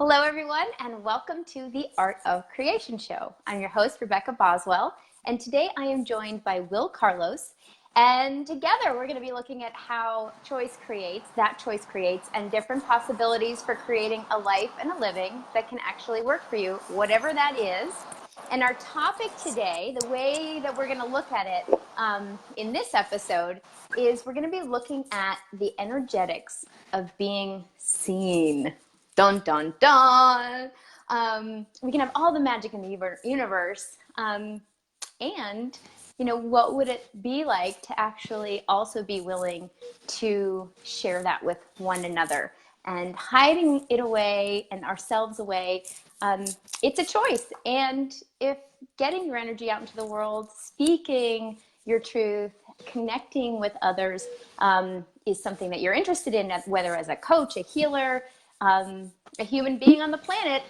Hello, everyone, and welcome to the Art of Creation Show. I'm your host, Rebecca Boswell, and today I am joined by Wil Carlos, and together we're going to be looking at how choice creates, and different possibilities for creating a life and a living that can actually work for you, whatever that is. And our topic today, the way that we're going to look at it in this episode, is we're going to be looking at the energetics of being seen. Dun, dun, dun. We can have all the magic in the universe. And, what would it be like to actually also be willing to share that with one another? And hiding it away and ourselves away, it's a choice. And if getting your energy out into the world, speaking your truth, connecting with others is something that you're interested in, whether as a coach, a healer, a human being on the planet,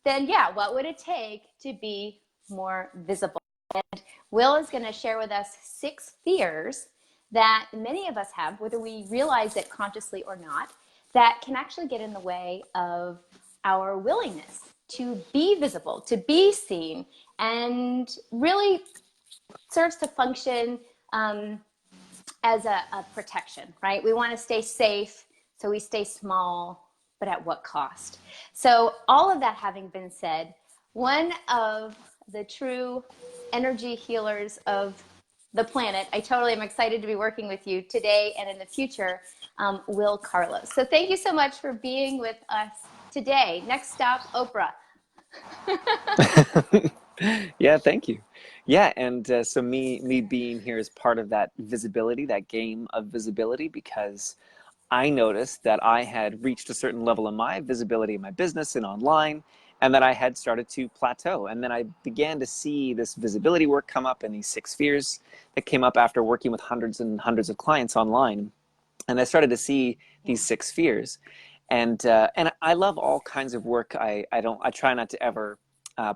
then yeah, what would it take to be more visible? And Wil is going to share with us 6 fears that many of us have, whether we realize it consciously or not, that can actually get in the way of our willingness to be visible, to be seen, and really serves to function as a protection, right? We want to stay safe, so we stay small, but at what cost? So all of that having been said, one of the true energy healers of the planet, I totally am excited to be working with you today and in the future, Wil Carlos. So thank you so much for being with us today. Next stop, Oprah. Yeah, thank you. Yeah, and so me being here is part of that visibility, that game of visibility, because I noticed that I had reached a certain level in my visibility in my business and online, and that I had started to plateau. And then I began to see this visibility work come up and these 6 fears that came up after working with hundreds and hundreds of clients online. And I started to see these 6 fears. And I love all kinds of work. I try not to ever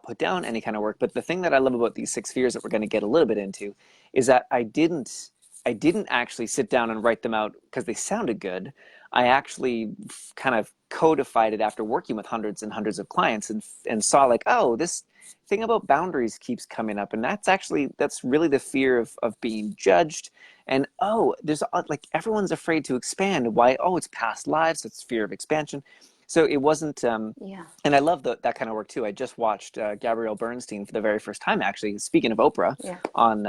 put down any kind of work. But the thing that I love about these 6 fears that we're going to get a little bit into is that I didn't actually sit down and write them out because they sounded good. I actually kind of codified it after working with hundreds and hundreds of clients and saw like, oh, this thing about boundaries keeps coming up. And that's really the fear of being judged. And there's like everyone's afraid to expand. Why? Oh, it's past lives. It's fear of expansion. So it wasn't, Yeah. and I love that kind of work too. I just watched Gabrielle Bernstein for the very first time, actually, speaking of Oprah, Yeah. on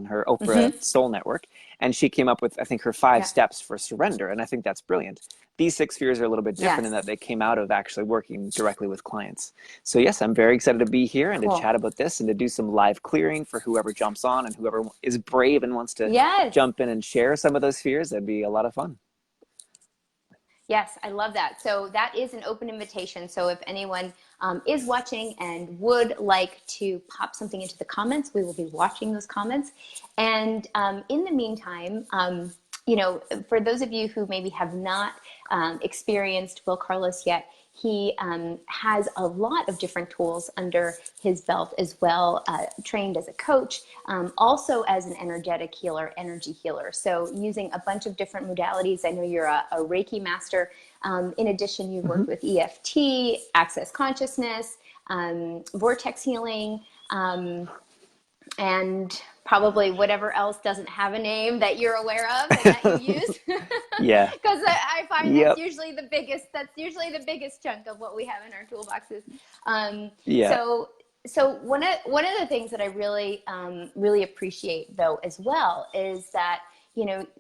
her Oprah Soul Network. And she came up with, I think, her 5 steps for surrender. And I think that's brilliant. These 6 fears are a little bit different in that they came out of actually working directly with clients. So yes, I'm very excited to be here and to chat about this and to do some live clearing for whoever jumps on and whoever is brave and wants to jump in and share some of those fears. That'd be a lot of fun. Yes, I love that. So that is an open invitation. So if anyone is watching and would like to pop something into the comments, we will be watching those comments. And in the meantime, for those of you who maybe have not experienced Wil Carlos yet, he has a lot of different tools under his belt as well, trained as a coach, also as an energetic healer, energy healer. So using a bunch of different modalities. I know you're a Reiki master. In addition, you've worked with EFT, access consciousness, vortex healing, and probably whatever else doesn't have a name that you're aware of and that you use. Yeah. Because I find that's usually the biggest chunk of what we have in our toolboxes. So one of the things that I really appreciate though as well is that,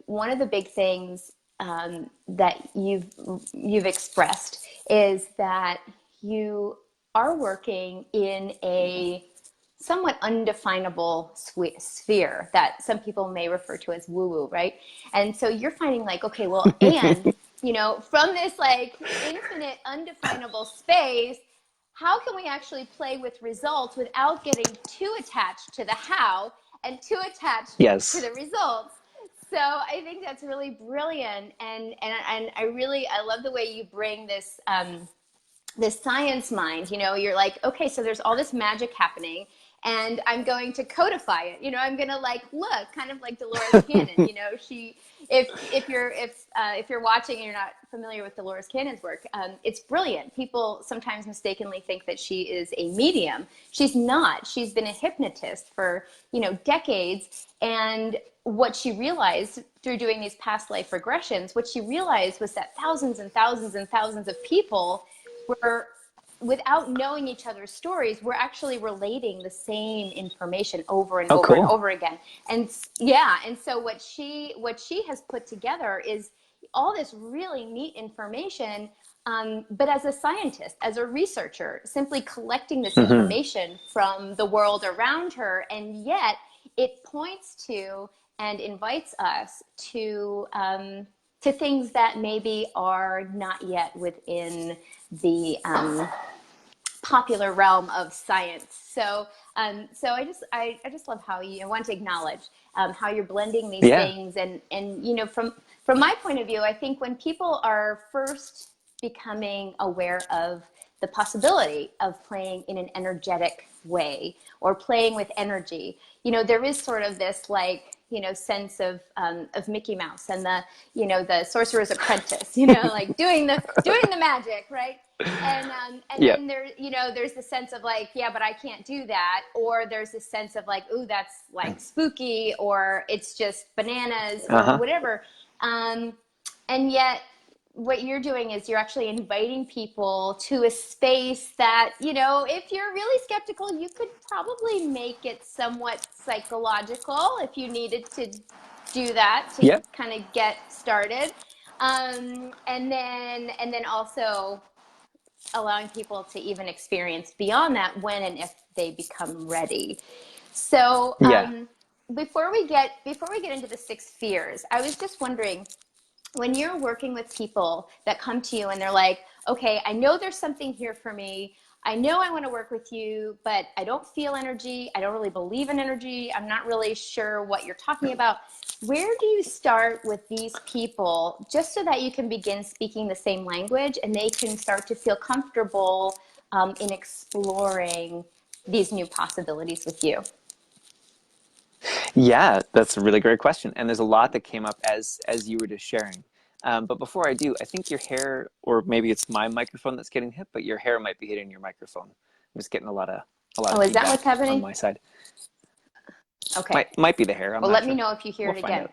one of the big things that you've expressed is that you are working in a somewhat undefinable sphere that some people may refer to as woo-woo, right? And so you're finding like, okay, well, and, from this like infinite undefinable space, how can we actually play with results without getting too attached to the how and too attached to the results? So I think that's really brilliant. And I love the way you bring this, this science mind, you're like, okay, so there's all this magic happening. and I'm going to codify it. I'm going to look kind of like Dolores Cannon. If you're watching and you're not familiar with Dolores Cannon's work, it's brilliant. People sometimes mistakenly think that she is a medium. She's not. She's been a hypnotist for decades, and what she realized through doing these past life regressions, what she realized was that thousands and thousands and thousands of people were, without knowing each other's stories, we're actually relating the same information over and Oh, over and cool. over again. And yeah, and so what she has put together is all this really neat information, but as a scientist, as a researcher, simply collecting this information from the world around her, and yet it points to and invites us to things that maybe are not yet within the popular realm of science. So I just love how I want to acknowledge how you're blending these Yeah. things, and from my point of view, I think when people are first becoming aware of the possibility of playing in an energetic way or playing with energy, there is sort of this sense of Mickey Mouse and the Sorcerer's Apprentice, like doing the magic, right? And Yeah. then there's the sense of yeah, but I can't do that, or there's this sense of ooh, that's spooky, or it's just bananas, or whatever. And yet what you're doing is you're actually inviting people to a space that, if you're really skeptical, you could probably make it somewhat psychological if you needed to do that to Yep. kind of get started. And then also allowing people to even experience beyond that when and if they become ready. So Yeah. before we get into the 6 fears, I was just wondering, when you're working with people that come to you and they're like, okay, I know there's something here for me. I know I want to work with you, but I don't feel energy. I don't really believe in energy. I'm not really sure what you're talking about. Where do you start with these people, just so that you can begin speaking the same language and they can start to feel comfortable in exploring these new possibilities with you? Yeah, that's a really great question. And there's a lot that came up as you were just sharing. But before I do, I think your hair, or maybe it's my microphone that's getting hit, but your hair might be hitting your microphone. I'm just getting a lot of Oh, is that what's feedback on happening? my side. Okay. Might be the hair. I'm Well, not let me sure. know if you hear We'll it find again. out.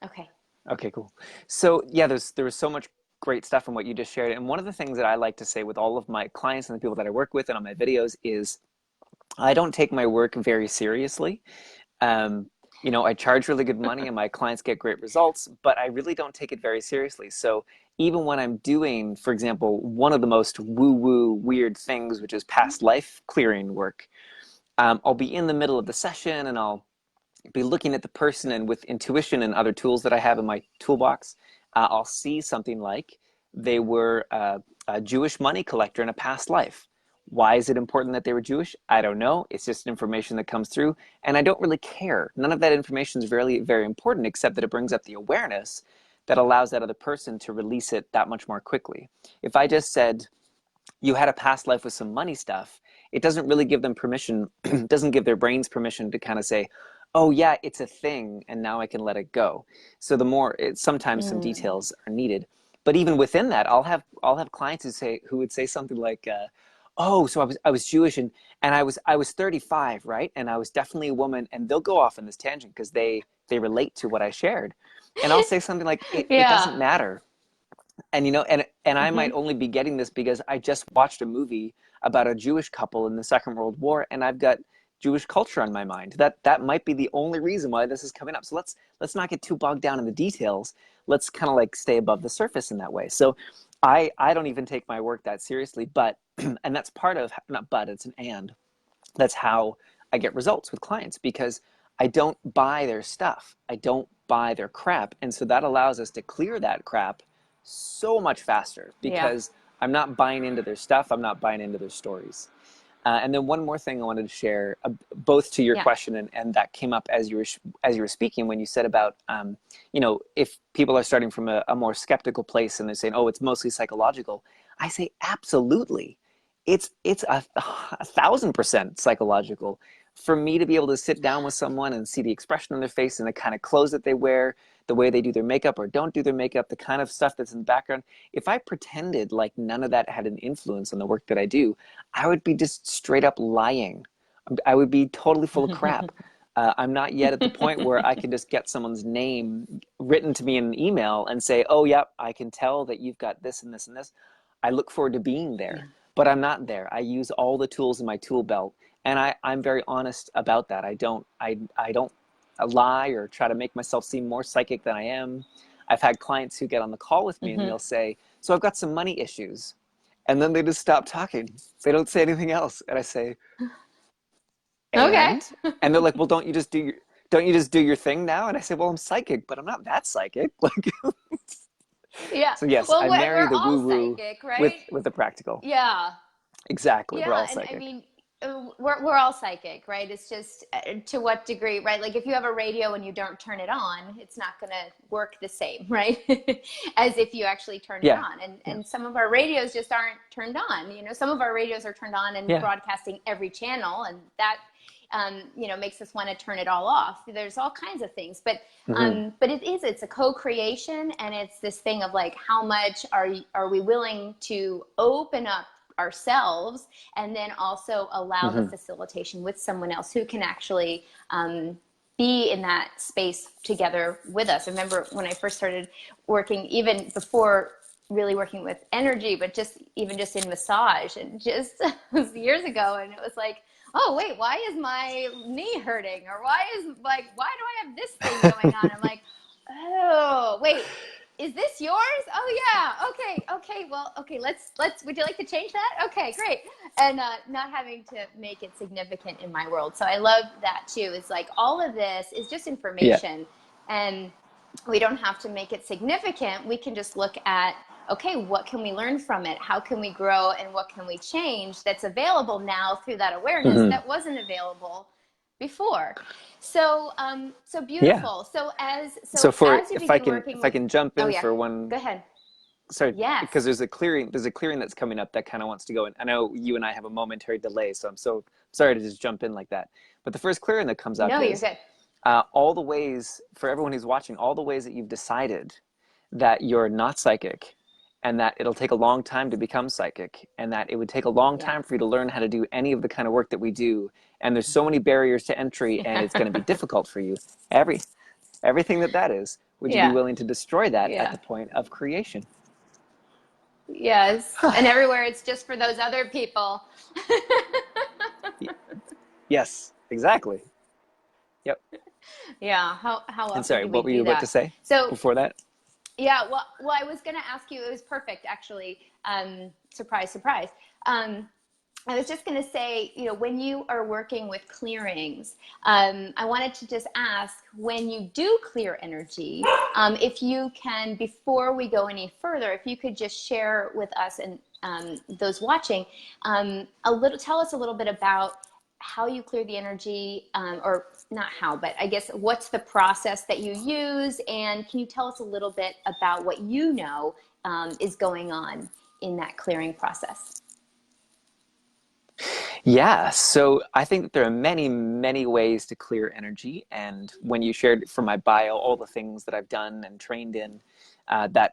Okay. Okay, cool. So yeah, there was so much great stuff in what you just shared. And one of the things that I like to say with all of my clients and the people that I work with and on my videos is I don't take my work very seriously. Um, I charge really good money and my clients get great results, but I really don't take it very seriously. So even when I'm doing, for example, one of the most woo-woo weird things, which is past life clearing work, I'll be in the middle of the session and I'll be looking at the person, and with intuition and other tools that I have in my toolbox, I'll see something like they were a Jewish money collector in a past life. Why is it important that they were Jewish? I don't know. It's just information that comes through, and I don't really care. None of that information is very, very important, except that it brings up the awareness that allows that other person to release it that much more quickly. If I just said, you had a past life with some money stuff, it doesn't really give them permission, doesn't give their brains permission to kind of say, oh yeah, it's a thing, and now I can let it go. So sometimes some Mm. details are needed. But even within that, I'll have clients who would say something like, oh, so I was Jewish, and I was 35, right? And I was definitely a woman, and they'll go off on this tangent because they relate to what I shared. And I'll say something like, it Yeah. doesn't matter. And and I might Mm-hmm. only be getting this because I just watched a movie about a Jewish couple in the Second World War, and I've got Jewish culture on my mind. That might be the only reason why this is coming up. So let's not get too bogged down in the details. Let's kind of stay above the surface in that way. So I don't even take my work that seriously, but and that's part of, not but, it's an and. That's how I get results with clients, because I don't buy their stuff. I don't buy their crap. And so that allows us to clear that crap so much faster, Yeah. because I'm not buying into their stuff. I'm not buying into their stories. And then one more thing I wanted to share, both to your Yeah. question and that came up as you were speaking, when you said about if people are starting from a more skeptical place and they're saying, oh, it's mostly psychological. I say absolutely, it's 1,000% psychological. for me to be able to sit down with someone and see the expression on their face and the kind of clothes that they wear, the way they do their makeup or don't do their makeup, the kind of stuff that's in the background, if I pretended like none of that had an influence on the work that I do, I would be just straight up lying. I would be totally full of crap. I'm not yet at the point where I can just get someone's name written to me in an email and say, oh, yep, I can tell that you've got this and this and this. I look forward to being there, but I'm not there. I use all the tools in my tool belt, and I'm very honest about that. I don't lie or try to make myself seem more psychic than I am. I've had clients who get on the call with me and they'll say, so I've got some money issues. And then they just stop talking. They don't say anything else. And I say, Okay. and they're like, well, don't you just do your thing now? And I say, well, I'm psychic, but I'm not that psychic. Like, Yeah. so yes, Well, I marry we're the all woo woo psychic, right? with the practical. Yeah. Exactly, we're Yeah, all and I psychic. mean, we're all psychic, right? It's just to what degree, right? Like if you have a radio and you don't turn it on, it's not going to work the same, right? As if you actually turn it Yeah, on. yeah, And some of our radios just aren't turned on. You know, some of our radios are turned on and yeah. broadcasting every channel, and that makes us want to turn it all off. There's all kinds of things, but it's a co-creation, and it's this thing of like, how much are we willing to open up ourselves, and then also allow the facilitation with someone else who can actually be in that space together with us. I remember when I first started working, even before really working with energy, but just in massage, and just it was years ago, and it was like, oh wait, why is my knee hurting, or why do I have this thing going on? I'm like, oh wait, is this yours? Oh yeah, okay, well, okay, let's would you like to change that? Okay, great. And not having to make it significant in my world. So I love that too. It's like all of this is just Yeah. information, and we don't have to make it significant. We can just look at, okay, what can we learn from it? How can we grow, and what can we change that's available now through that awareness that wasn't available before? So so Yeah. beautiful. So So for as you begin working if I with, can jump oh in yeah, for one, go ahead. sorry, Yes. because there's a clearing that's coming up that kind of wants to go in. I know you and I have a momentary delay, so I'm so sorry to just jump in like that. But the first clearing that comes up No, you're is good. all the ways, for everyone who's watching, all the ways that you've decided that you're not psychic, and that it'll take a long time to become psychic, and that it would take a long Yeah. time for you to learn how to do any of the kind of work that we do. And there's so many barriers to entry, and it's going to be difficult for you. Everything that is, would you be Yeah. willing to destroy that at Yeah. the point of creation? Yes. And everywhere it's just for those other people. Yes, exactly. Yep. Yeah. How And often sorry, do we what were you do about to that? say So before that? yeah, well, I was going to ask you, it was perfect, actually. Surprise, surprise. I was just going to say, when you are working with clearings, I wanted to just ask, when you do clear energy, if you can, before we go any further, if you could just share with us and those watching, tell us a little bit about how you clear the energy, or not how, but I guess what's the process that you use, and can you tell us a little bit about what is going on in that clearing process? Yeah, so I think that there are many, many ways to clear energy. And when you shared from my bio all the things that I've done and trained in, that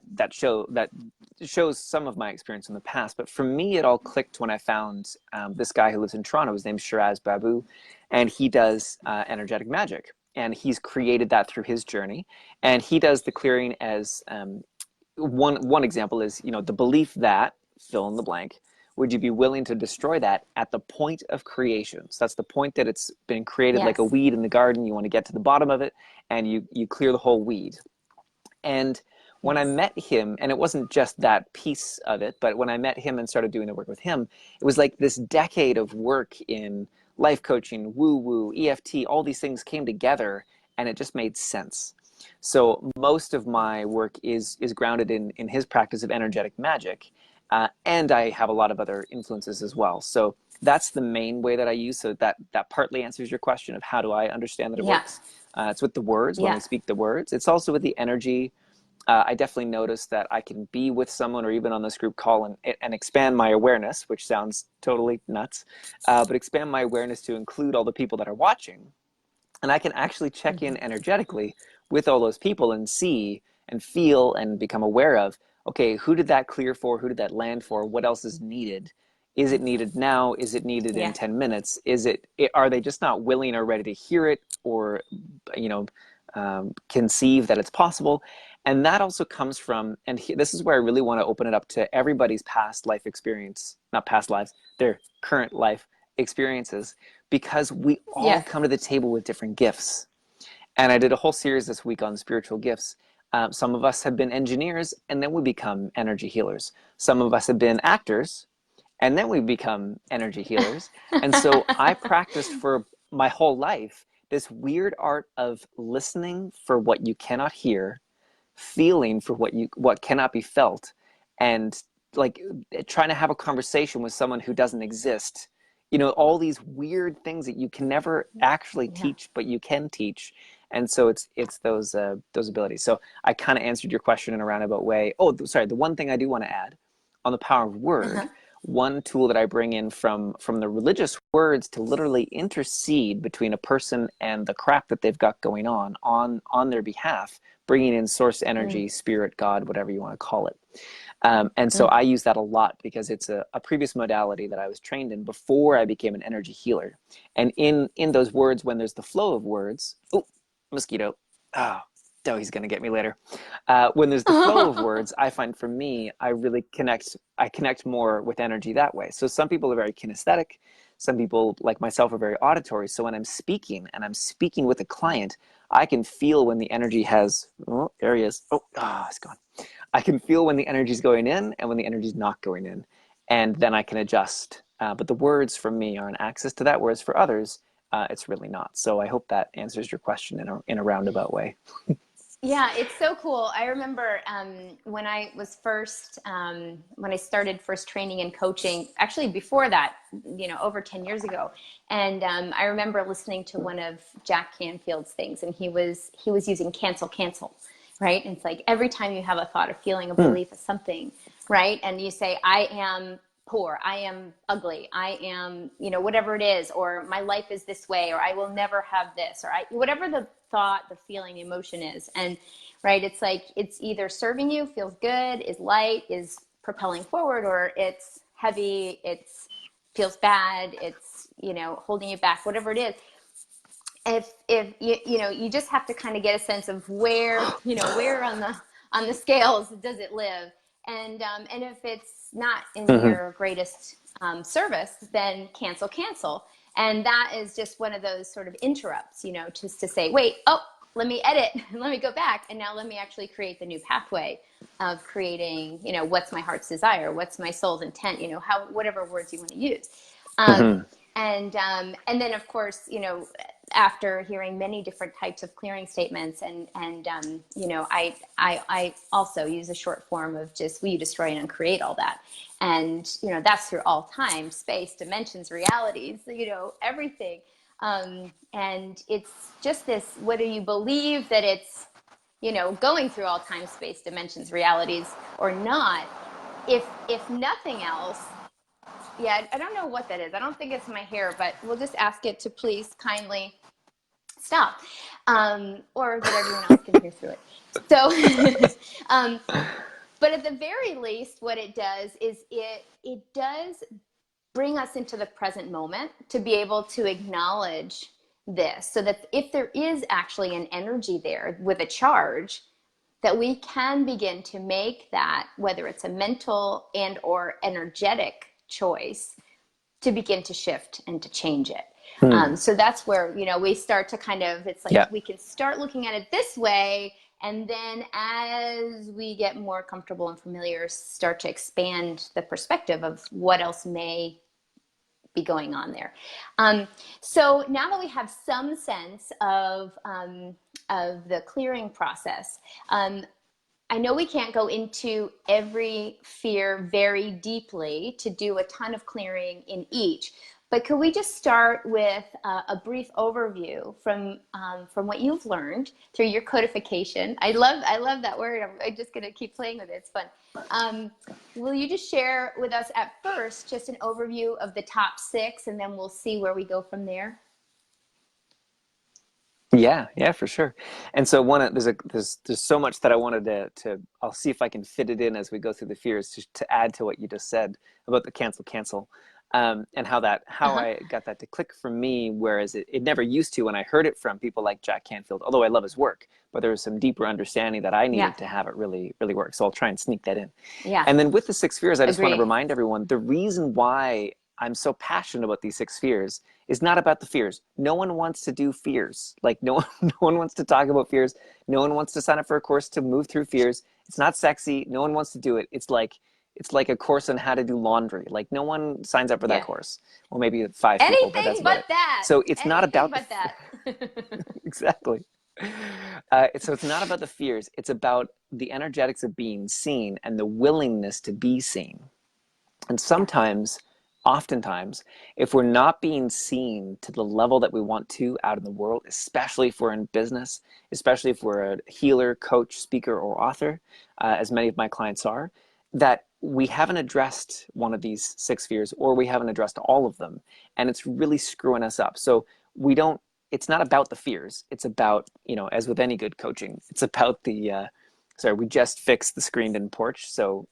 shows some of my experience in the past. But for me, it all clicked when I found this guy who lives in Toronto. His name's Shiraz Babu, and he does energetic magic. And he's created that through his journey. And he does the clearing as one example is, the belief that, fill in the blank, would you be willing to destroy that at the point of creation? So that's the point that it's been created, like a Yes. weed in the garden. You want to get to the bottom of it, and you clear the whole weed. And when I Yes. met him, and it wasn't just that piece of it, but when I met him and started doing the work with him, it was like this decade of work in life coaching, woo-woo, EFT, all these things came together, and it just made sense. So most of my work is grounded in his practice of energetic magic, and I have a lot of other influences as well. So that's the main way that I use. So that partly answers your question of how do I understand that it Yeah. works. It's with the words, when Yeah. we speak the words. It's also with the energy. I definitely notice that I can be with someone or even on this group call and expand my awareness, which sounds totally nuts, but expand my awareness to include all the people that are watching. And I can actually check in Mhm. energetically with all those people and see and feel and become aware of, okay, who did that clear for? Who did that land for? What else is needed? Is it needed now? Is it needed in Yeah. 10 minutes? Are they just not willing or ready to hear it or, you know, conceive that it's possible? And that also comes from, this is where I really want to open it up to everybody's past life experience, not past lives, their current life experiences, because we all Yes. come to the table with different gifts. And I did a whole series this week on spiritual gifts. Some of us have been engineers and then we become energy healers. Some of us have been actors and then we become energy healers. And so I practiced for my whole life this weird art of listening for what you cannot hear, feeling for what cannot be felt, and like trying to have a conversation with someone who doesn't exist. All these weird things that you can never actually Yeah. teach, but you can teach. And so it's those abilities. So I kind of answered your question in a roundabout way. Oh, sorry, the one thing I do want to add on the power of word, Uh-huh. one tool that I bring in from the religious words to literally intercede between a person and the crap that they've got going on their behalf, bringing in source Mm. energy, spirit, God, whatever you want to call it. And so Mm. I use that a lot because it's a previous modality that I was trained in before I became an energy healer. And in those words, when there's the flow of words, oh, mosquito, oh, oh, he's going to get me later. When there's the flow of words, I find for me, I connect more with energy that way. So some people are very kinesthetic. Some people, like myself, are very auditory. So when I'm speaking and I'm speaking with a client, I can feel when the energy has, oh, there he is. Oh, it's gone. I can feel when the energy is going in and when the energy is not going in. And then I can adjust. But the words for me are an access to that, whereas for others, it's really not. So I hope that answers your question in a roundabout way. Yeah, it's so cool. I remember when when I started first training and coaching, actually before that, over 10 years ago. And I remember listening to one of Jack Canfield's things, and he was using cancel, right? And it's like every time you have a thought, a feeling, a Hmm. belief, of something, right? And you say, I am poor, I am ugly, I am, whatever it is, or my life is this way, or I will never have this, or whatever the thought, the feeling, the emotion is. And right, it's like it's either serving you, feels good, is light, is propelling forward, or it's heavy, it's feels bad, it's holding you back, whatever it is. If you just have to kind of get a sense of where on the scales does it live. And if it's not in Mm-hmm. your greatest service, then cancel. And that is just one of those sort of interrupts, just to say, wait, oh, let me edit, let me go back, and now let me actually create the new pathway of creating, what's my heart's desire, what's my soul's intent, whatever words you want to use. Mm-hmm. um, and then of course, after hearing many different types of clearing statements, I also use a short form of just, will you destroy and uncreate all that? And that's through all time, space, dimensions, realities, everything. And it's just this, whether you believe that it's going through all time, space, dimensions, realities or not, if nothing else. Yeah, I don't know what that is. I don't think it's my hair, but we'll just ask it to please kindly stop, or that everyone else can hear through it. So, but at the very least, what it does is it does bring us into the present moment to be able to acknowledge this, so that if there is actually an energy there with a charge, that we can begin to make that, whether it's a mental and or energetic choice, to begin to shift and to change it. Hmm. So that's where, we start to kind of, it's like Yeah. we can start looking at it this way. And then as we get more comfortable and familiar, start to expand the perspective of what else may be going on there. So now that we have some sense of the clearing process, I know we can't go into every fear very deeply to do a ton of clearing in each, But could we just start with a brief overview from what you've learned through your codification? I love that word. I'm just going to keep playing with it. It's fun. Will you just share with us at first just an overview of the top 6, and then we'll see where we go from there? Yeah, yeah, for sure. And so there's so much that I wanted to I'll see if I can fit it in as we go through the fears to add to what you just said about the cancel, and how Uh-huh. I got that to click for me, whereas it never used to when I heard it from people like Jack Canfield, although I love his work, but there was some deeper understanding that I Yeah. needed to have it really, really work. So I'll try and sneak that in. Yeah. And then with the 6 fears, I just want to Agree. remind everyone the reason why I'm so passionate about these 6 fears is not about the fears. No one wants to do fears. Like no one, no one wants to talk about fears. No one wants to sign up for a course to move through fears. It's not sexy. No one wants to do it. It's like a course on how to do laundry. Like no one signs up for that Yeah. course. Well, maybe 5 people, but that's Anything about but it. that. So it's not Anything about the but that. exactly. So it's not about the fears. It's about the energetics of being seen and the willingness to be seen. And Yeah. oftentimes, if we're not being seen to the level that we want to out in the world, especially if we're in business, especially if we're a healer, coach, speaker, or author, as many of my clients are, that we haven't addressed one of these 6 fears, or we haven't addressed all of them. And it's really screwing us up. So we don't, it's not about the fears. It's about, as with any good coaching, it's about sorry, we just fixed the screened in porch. So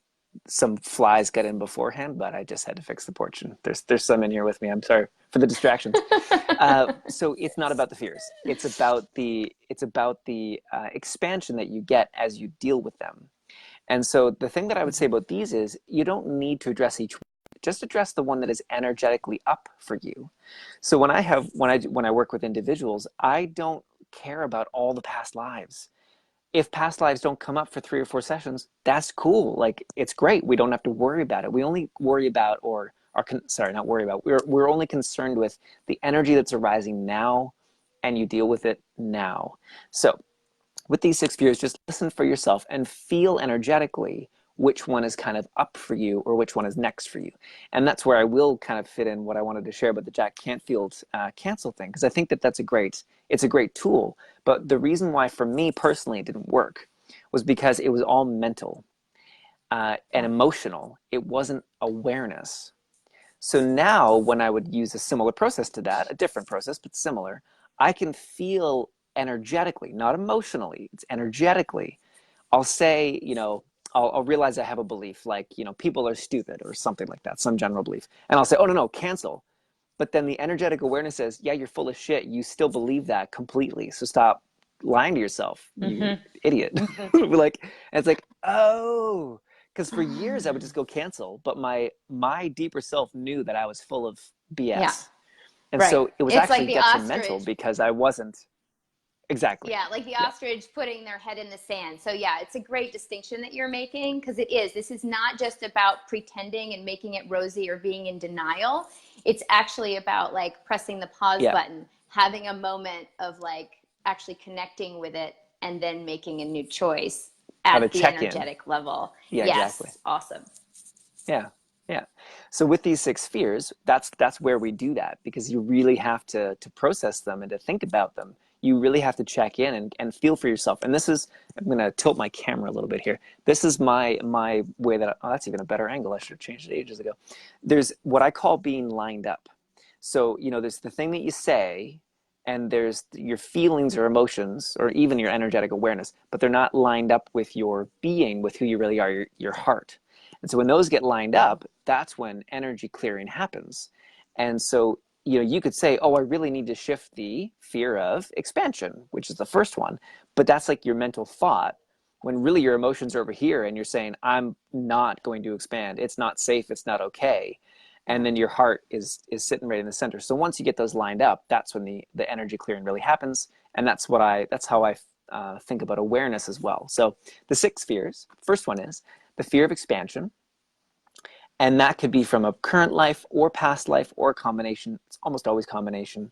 some flies got in beforehand, but I just had to fix the porch, and there's some in here with me. I'm sorry for the distractions. So it's not about the fears. It's about the expansion that you get as you deal with them. And so the thing that I would say about these is you don't need to address each one. Just address the one that is energetically up for you. So when I work with individuals, I don't care about all the past lives. If past lives don't come up for 3 or 4 sessions, that's cool. Like it's great. We don't have to worry about it. We only worry about, or are sorry, not worry about. We're only concerned with the energy that's arising now, and you deal with it now. So with these 6 fears, just listen for yourself and feel energetically which one is kind of up for you or which one is next for you. And that's where I will kind of fit in what I wanted to share about the Jack Canfield cancel thing, because I think that it's a great tool. But the reason why for me personally it didn't work was because it was all mental and Yeah. emotional. It wasn't awareness. So now when I would use a similar process to that, a different process, but similar, I can feel energetically, not emotionally, it's energetically. I'll say, I'll realize I have a belief like, people are stupid or something like that, some general belief. And I'll say, oh, no, cancel. But then the energetic awareness says, yeah, you're full of shit. You still believe that completely. So stop lying to yourself, you Mm-hmm. idiot. Mm-hmm. Like, and it's like, oh, because for years I would just go cancel, but my deeper self knew that I was full of Yeah. BS. And Right. so it was It's like actually the detrimental ostrich. because I wasn't exactly. Yeah, like the Yeah. ostrich putting their head in the sand. So yeah, it's a great distinction that you're making, because it is. This is not just about pretending and making it rosy or being in denial. It's actually about like pressing the pause Yeah. button, having a moment of like actually connecting with it, and then making a new choice Have a at the check in. energetic level. Yeah, exactly. Yes, awesome. Yeah, yeah. So with these 6 fears, that's where we do that, because you really have to process them and to think about them. You really have to check in and feel for yourself. And this is, I'm going to tilt my camera a little bit here. This is my way that, oh, that's even a better angle. I should have changed it ages ago. There's what I call being lined up. So, there's the thing that you say, and there's your feelings or emotions, or even your energetic awareness, but they're not lined up with your being, with who you really are, your heart. And so when those get lined up, that's when energy clearing happens. And so, you could say, oh, I really need to shift the fear of expansion, which is the first one. But that's like your mental thought, when really your emotions are over here and you're saying, I'm not going to expand. It's not safe. It's not okay. And Yeah. then your heart is sitting right in the center. So once you get those lined up, that's when the energy clearing really happens. And that's how I think about awareness as well. So the 6 fears, first one is the fear of expansion. And that could be from a current life or past life or a combination. It's almost always combination.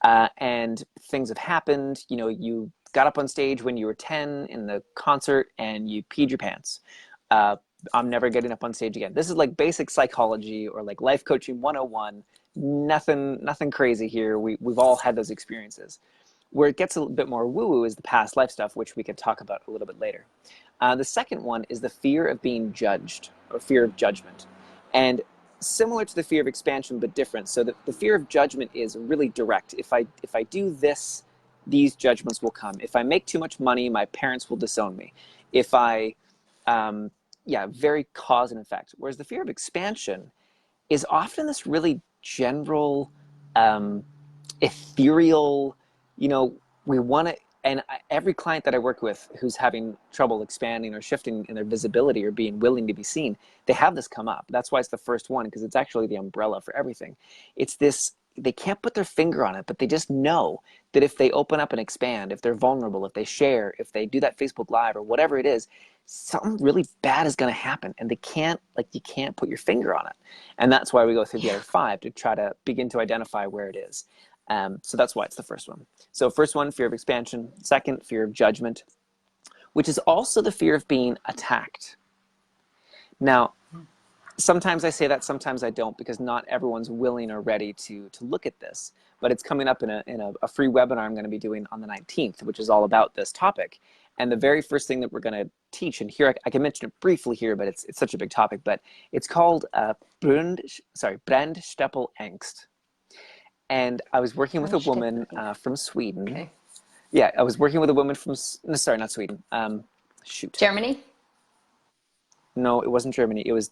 And things have happened. You got up on stage when you were 10 in the concert and you peed your pants. I'm never getting up on stage again. This is like basic psychology or like life coaching 101. nothing crazy here. We've all had those experiences. Where it gets a little bit more woo-woo is the past life stuff, which we could talk about a little bit later. The second one is the fear of being judged, or fear of judgment. And similar to the fear of expansion, but different. So the fear of judgment is really direct. If I do this, these judgments will come. If I make too much money, my parents will disown me. If I, very cause and effect. Whereas the fear of expansion is often this really general, ethereal, we want to, and every client that I work with who's having trouble expanding or shifting in their visibility or being willing to be seen, they have this come up. That's why it's the first one, because it's actually the umbrella for everything. It's this, they can't put their finger on it, but they just know that if they open up and expand, if they're vulnerable, if they share, if they do that Facebook Live or whatever it is, something really bad is going to happen, and you can't put your finger on it. And that's why we go through the other 5 to try to begin to identify where it is. So that's why it's the first one. So first one, fear of expansion. Second, fear of judgment, which is also the fear of being attacked. Now, sometimes I say that, sometimes I don't, because not everyone's willing or ready to look at this. But it's coming up in a free webinar I'm going to be doing on the 19th, which is all about this topic. And the very first thing that we're going to teach, and here I can mention it briefly here, but it's such a big topic, but it's called Brandstapelangst. And I was working with a woman from Sweden. Okay. Yeah, I was working with a woman from, no, sorry, not Sweden. Germany? No, it wasn't Germany. It was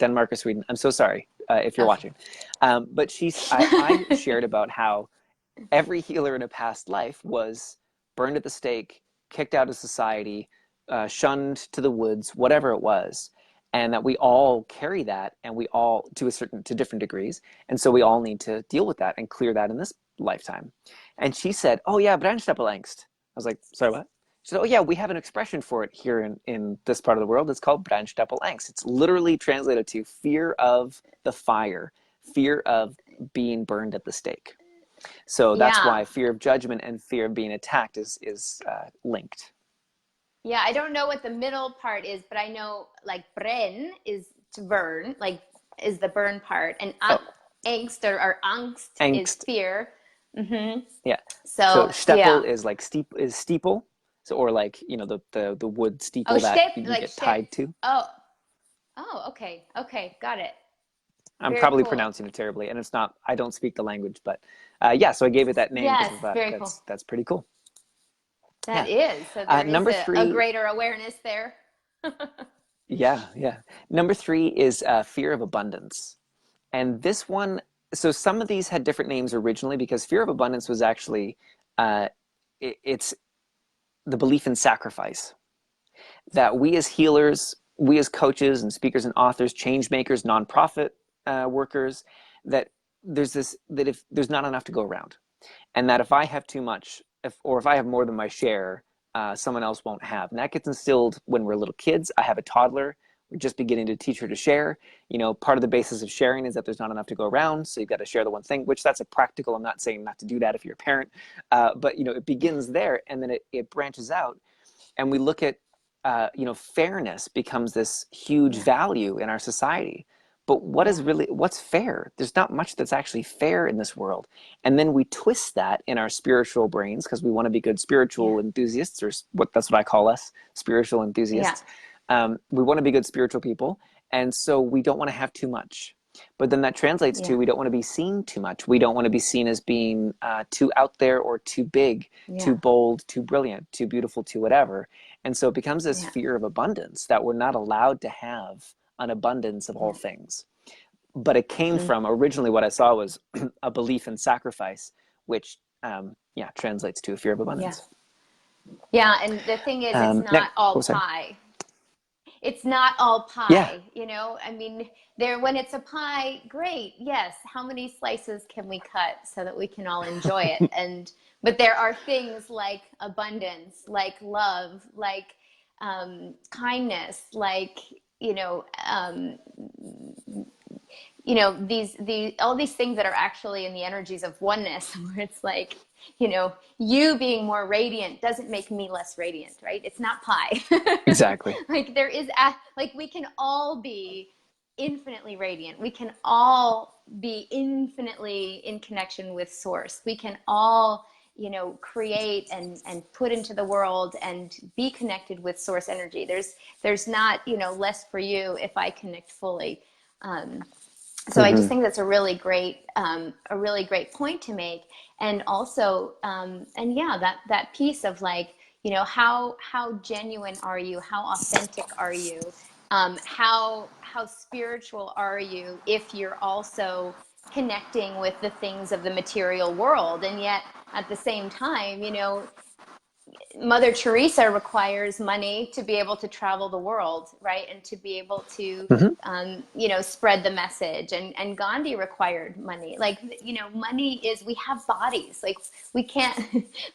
Denmark or Sweden. I'm so sorry if you're watching. But I shared about how every healer in a past life was burned at the stake, kicked out of society, shunned to the woods, whatever it was. And that we all carry that, and we all, to different degrees. And so we all need to deal with that and clear that in this lifetime. And she said, oh yeah, Brandstapelangst. I was like, sorry, what? She said, oh yeah, we have an expression for it here in this part of the world. It's called Brandstapelangst. It's literally translated to fear of the fire, fear of being burned at the stake. So that's why fear of judgment and fear of being attacked is linked. Yeah, I don't know what the middle part is, but I know like brenn is to burn, like is the burn part, and angst or angst is fear. Mm-hmm. Yeah. So steeple is like steeple, so or like the wood steeple that you get tied to. Oh, okay, got it. I'm probably pronouncing it terribly, and it's not. I don't speak the language, but so I gave it that name. Yes, Cool. That's pretty cool. That is. So there number is a greater awareness there. Yeah. Number 3 is fear of abundance. And this one, so some of these had different names originally, because fear of abundance was actually, it's the belief in sacrifice. That we as healers, we as coaches and speakers and authors, change makers, nonprofit workers, that if there's not enough to go around. And that if I have too much, if I have more than my share, someone else won't have. And that gets instilled when we're little kids. I have a toddler. We're just beginning to teach her to share. Part of the basis of sharing is that there's not enough to go around. So you've got to share the one thing, which that's a practical. I'm not saying not to do that if you're a parent. But, it begins there, and then it branches out. And we look at, fairness becomes this huge value in our society. But what's fair? There's not much that's actually fair in this world. And then we twist that in our spiritual brains, because we want to be good spiritual enthusiasts, or that's what I call us, spiritual enthusiasts. We want to be good spiritual people. And so we don't want to have too much. But then that translates to, we don't want to be seen too much. We don't want to be seen as being too out there or too big, too bold, too brilliant, too beautiful, too whatever. And so it becomes this fear of abundance, that we're not allowed to have an abundance of all things. But it came from, originally what I saw was a belief in sacrifice, which translates to a fear of abundance. Yeah, and the thing is, it's not all pie. It's not all pie, I mean, when it's a pie, great, yes. How many slices can we cut so that we can all enjoy it? But there are things like abundance, like love, like kindness, like all these things that are actually in the energies of oneness, where it's like, you being more radiant doesn't make me less radiant, right? It's not pie. Exactly. Like we can all be infinitely radiant. We can all be infinitely in connection with source. We can all, create and put into the world and be connected with source energy. There's not, less for you if I connect fully. So I just think that's a really great point to make. And also, and yeah, that piece of like, how genuine are you? How authentic are you? How spiritual are you if you're also connecting with the things of the material world? And yet at the same time, Mother Teresa requires money to be able to travel the world, right? And to be able to, Hmm. spread the message. And Gandhi required money. Like, money is, we have bodies. Like, we can't,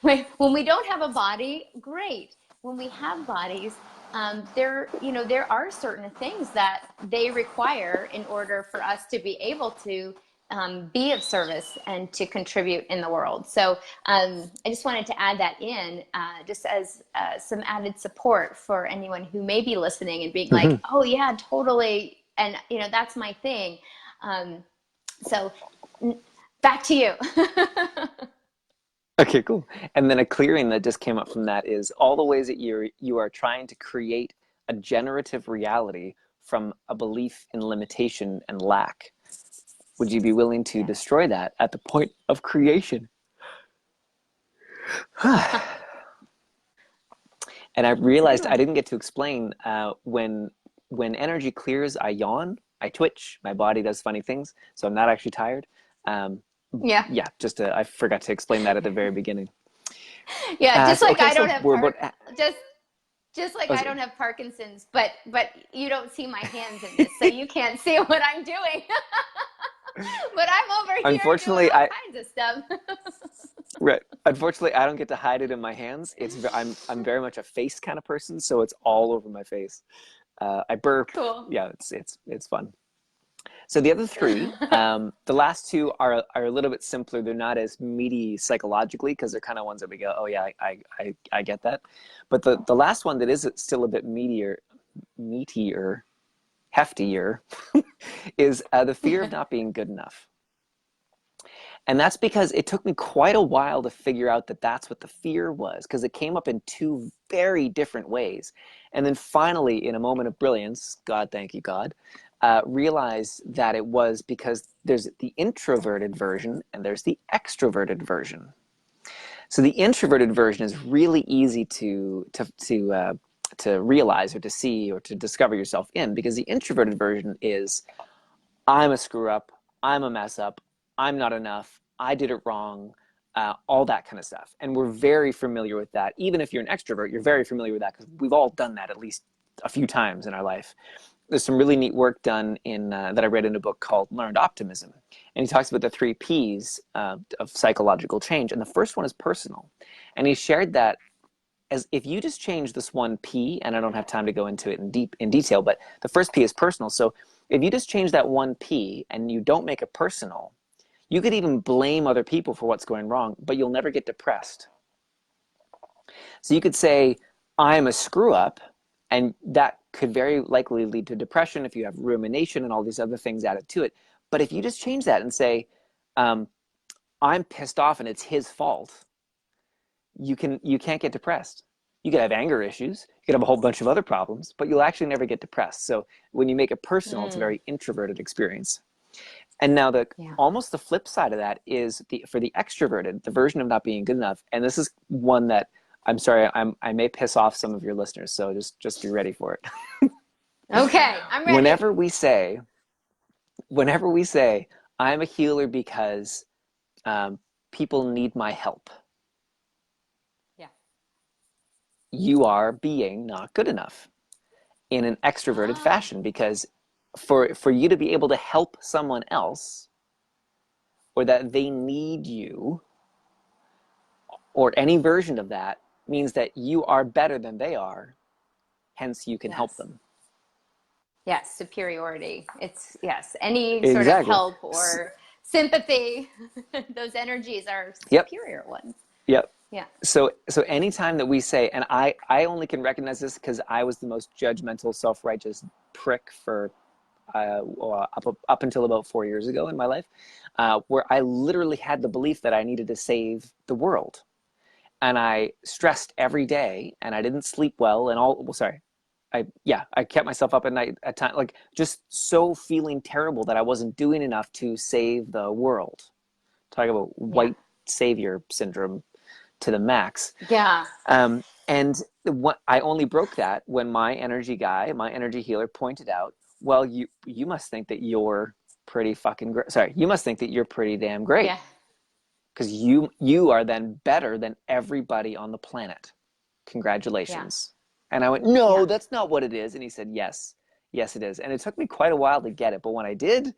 when we don't have a body, great. When we have bodies, there are certain things that they require in order for us to be able to be of service and to contribute in the world. So I just wanted to add that in, just as some added support for anyone who may be listening and being like, Hmm. oh yeah, totally. And, that's my thing. So back to you. Okay, cool. And then a clearing that just came up from that is all the ways that you are trying to create a generative reality from a belief in limitation and lack. Would you be willing to Yes. destroy that at the point of creation? And I That's a good realized I one. didn't get to explain when energy clears, I yawn, I twitch, my body does funny things, so I'm not actually tired. Um, Yeah. yeah, I forgot to explain that at the very beginning. Yeah. Just like Okay, I don't so have we're about. just like Oh, I don't have Parkinson's, but you don't see my hands in this, so you can't see what I'm doing. But I'm over here doing unfortunately, all I kinds of stuff. right. Unfortunately, I don't get to hide it in my hands. I'm very much a face kind of person, so it's all over my face. I burp. Cool. Yeah, it's fun. So the other three, the last two are a little bit simpler. They're not as meaty psychologically because they're kind of ones that we go, oh yeah, I get that. But the last one that is still a bit meatier, heftier, is the fear of not being good enough. And that's because it took me quite a while to figure out that that's what the fear was, because it came up in two very different ways. And then finally, in a moment of brilliance, God, thank you, God, realized that it was because there's the introverted version and there's the extroverted version. So the introverted version is really easy to realize or to see or to discover yourself in, because the introverted version is, I'm a screw up, I'm a mess up, I'm not enough, I did it wrong, all that kind of stuff. And we're very familiar with that. Even if you're an extrovert, you're very familiar with that because we've all done that at least a few times in our life. There's some really neat work done in that I read in a book called Learned Optimism. And he talks about the three P's of psychological change. And the first one is personal. And he shared that as if you just change this one P, and I don't have time to go into it in detail, but the first P is personal. So if you just change that one P and you don't make it personal, you could even blame other people for what's going wrong, but you'll never get depressed. So you could say, I'm a screw up, and that could very likely lead to depression if you have rumination and all these other things added to it. But if you just change that and say, um, I'm pissed off and it's his fault, you can't get depressed. You could have anger issues, you could have a whole bunch of other problems, but you'll actually never get depressed. So when you make it personal, it's a Mm, very introverted experience. And now the yeah. almost the flip side of that is for the extroverted, the version of not being good enough. And this is one that I'm sorry, I may piss off some of your listeners, so just be ready for it. Okay, I'm ready. whenever we say, whenever we say, I'm a healer because people need my help, Yeah. you are being not good enough in an extroverted Ah, fashion, because for you to be able to help someone else, or that they need you, or any version of that, means that you are better than they are, hence you can help yes. them. Yes, superiority. It's, yes, any sort of Exactly. help or sympathy, those energies are Yep. superior ones. Yep. Yeah. So anytime that we say, and I only can recognize this because I was the most judgmental, self-righteous prick for up until about 4 years ago in my life, where I literally had the belief that I needed to save the world. And I stressed every day, and I didn't sleep well, and I kept myself up at night at time, like just so feeling terrible that I wasn't doing enough to save the world. Talk about Yeah. white savior syndrome to the max. Yeah. And what I only broke that when my energy guy, my energy healer, pointed out, well, you must think that you're pretty fucking great. Sorry, you must think that you're pretty damn great Yeah. because you are then better than everybody on the planet. Yeah. Congratulations. And I went, no, Yeah. that's not what it is. And he said, yes, yes, it is. And it took me quite a while to get it. But when I did,